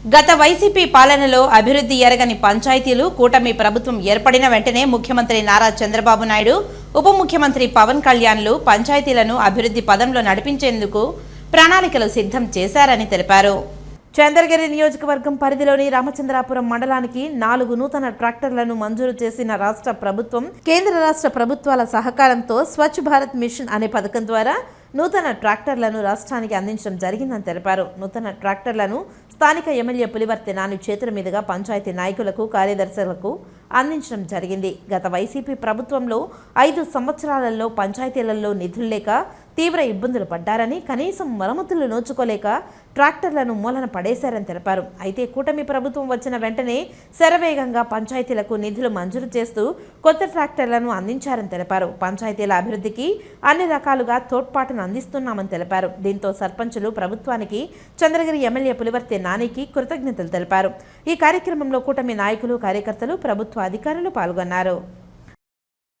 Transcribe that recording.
గత వైసీపీ పాలనలో అభివృద్ధి ఎరగని పంచాయతీలు కూటమి ప్రభుత్వం ఏర్పడిన వెంటనే ముఖ్యమంత్రి నారా చంద్రబాబు నాయుడు, ఉప ముఖ్యమంత్రి పవన్ కళ్యాణ్లు పంచాయతీలను అభివృద్ధి పదంలో నడిపించేందుకు ప్రణాళికలు సిద్ధం చేశారని తెలిపారు. చంద్రగిరి నియోజకవర్గం పరిధిలోని రామచంద్రాపురం మండలానికి 4 నూతన ట్రాక్టర్లను మంజూరు చేసిన రాష్ట్ర ప్రభుత్వం, కేంద్ర రాష్ట్ర ప్రభుత్వాల సహకారంతో స్వచ్ఛ భారత్ మిషన్ అనే పథకం ద్వారా నూతన ట్రాక్టర్లను రాష్ట్రానికి అందించడం జరిగిందని తెలిపారు. నూతన ట్రాక్టర్లను స్థానిక ఎమ్మెల్యే పులివర్తె నాని చేతుల మీదుగా పంచాయతీ నాయకులకు, కార్యదర్శులకు అందించడం జరిగింది. గత వైసీపీ ప్రభుత్వంలో 5 సంవత్సరాలలో పంచాయతీలలో నిధులు లేక తీవ్ర ఇబ్బందులు పడ్డారని, కనీసం మరమ్మతులు నోచుకోలేక ట్రాక్టర్లను మూలన పడేశారని తెలిపారు. అయితే కూటమి ప్రభుత్వం వచ్చిన వెంటనే శరవేగంగా పంచాయతీలకు నిధులు మంజూరు చేస్తూ కొత్త ట్రాక్టర్లను అందించారని తెలిపారు. పంచాయతీల అభివృద్ధికి అన్ని రకాలుగా తోడ్పాటును అందిస్తున్నామని తెలిపారు. దీంతో సర్పంచులు ప్రభుత్వానికి, చంద్రగిరి ఎమ్మెల్యే పులివర్తె నానికి కృతజ్ఞతలు తెలిపారు. ఈ కార్యక్రమంలో కూటమి నాయకులు, కార్యకర్తలు, ప్రభుత్వ అధికారులు పాల్గొన్నారు.